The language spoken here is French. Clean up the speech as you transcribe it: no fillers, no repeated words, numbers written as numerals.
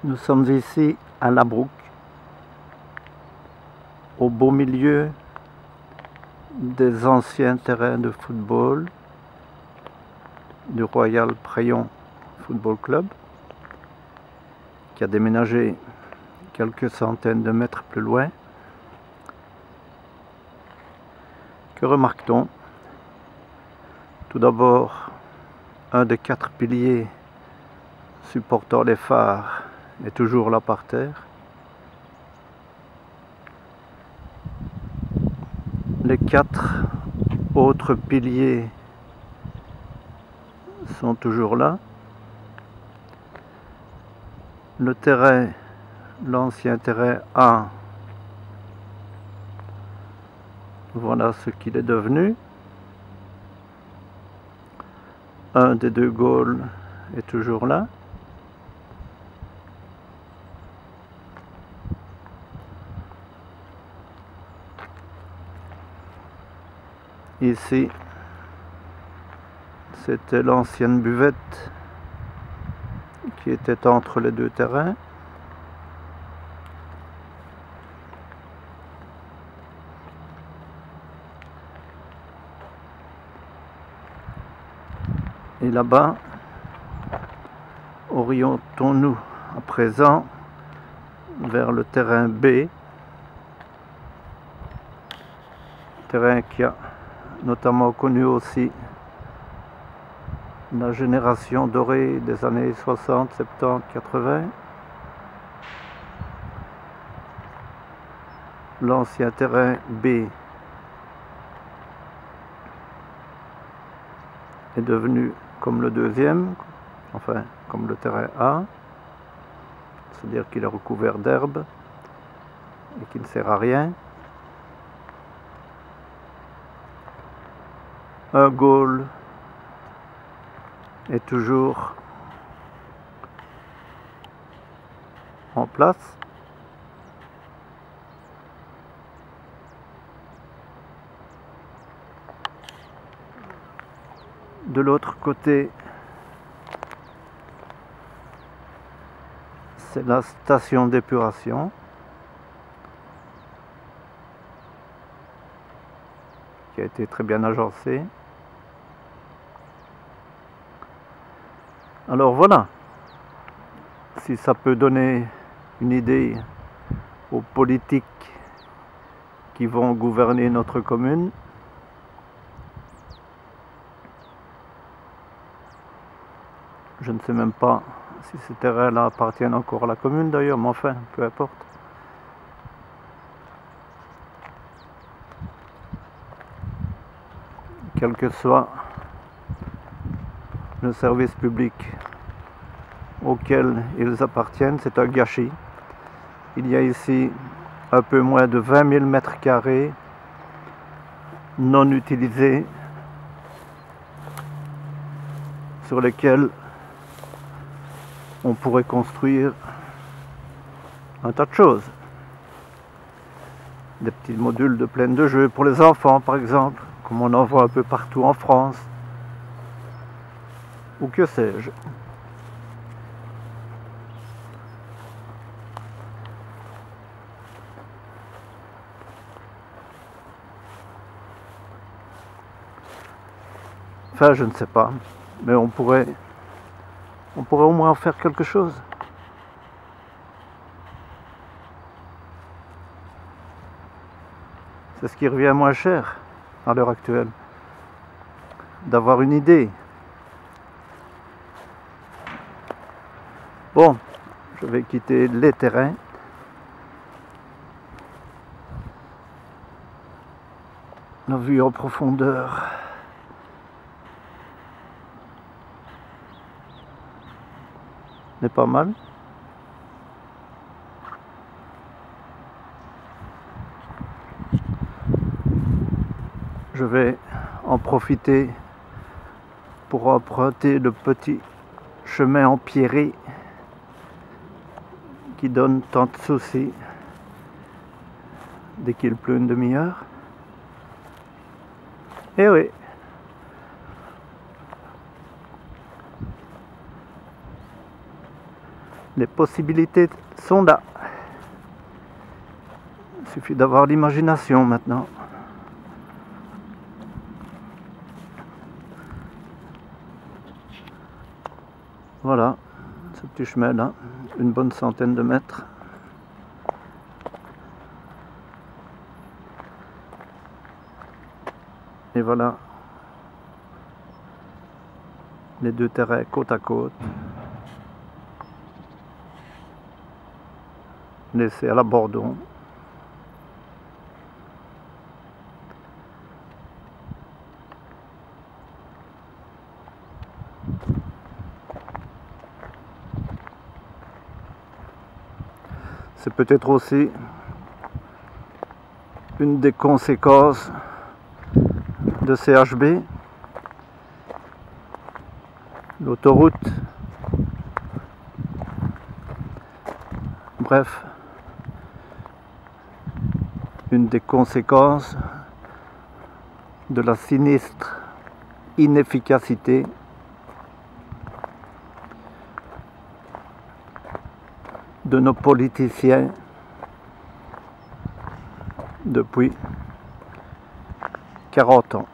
Nous sommes ici à Labrouck, au beau milieu des anciens terrains de football du Royal Prayon Football Club, qui a déménagé quelques centaines de mètres plus loin. Que remarque-t-on? Tout d'abord, un des 4 piliers supportant les phares est toujours là par terre. Les 4 autres piliers sont toujours là. Le terrain, l'ancien terrain A, voilà ce qu'il est devenu. Un des 2 goals est toujours là. Ici, c'était l'ancienne buvette qui était entre les 2 terrains. Et là-bas, orientons-nous à présent vers le terrain B, terrain qui a notamment connu aussi la génération dorée des années 60, 70, 80. L'ancien terrain B est devenu comme le deuxième, enfin comme le terrain A, c'est-à-dire qu'il est recouvert d'herbe et qui ne sert à rien. Un goal est toujours en place. De l'autre côté, c'est la station d'épuration. Qui a été très bien agencée. Alors voilà, si ça peut donner une idée aux politiques qui vont gouverner notre commune. Je ne sais même pas si ces terrains-là appartiennent encore à la commune d'ailleurs, mais enfin, peu importe. Quel que soit le service public auquel ils appartiennent, c'est un gâchis. Il y a ici un peu moins de 20 000 mètres carrés non utilisés sur lesquels on pourrait construire un tas de choses. Des petits modules de plaine de jeux pour les enfants par exemple, comme on en voit un peu partout en France, ou que sais-je. Enfin, je ne sais pas, mais on pourrait au moins en faire quelque chose. C'est ce qui revient moins cher à l'heure actuelle, d'avoir une idée. Bon, je vais quitter les terrains. La vue en profondeur n'est pas mal. Je vais en profiter pour emprunter le petit chemin empierré qui donne tant de soucis dès qu'il pleut une demi-heure. Eh oui. Les possibilités sont là. Il suffit d'avoir l'imagination maintenant. Voilà, ce petit chemin là, une bonne centaine de mètres. Et voilà les deux terrains côte à côte, laissés à l'abandon. C'est peut-être aussi une des conséquences de CHB, l'autoroute. Bref, une des conséquences de la sinistre inefficacité de nos politiciens depuis 40 ans.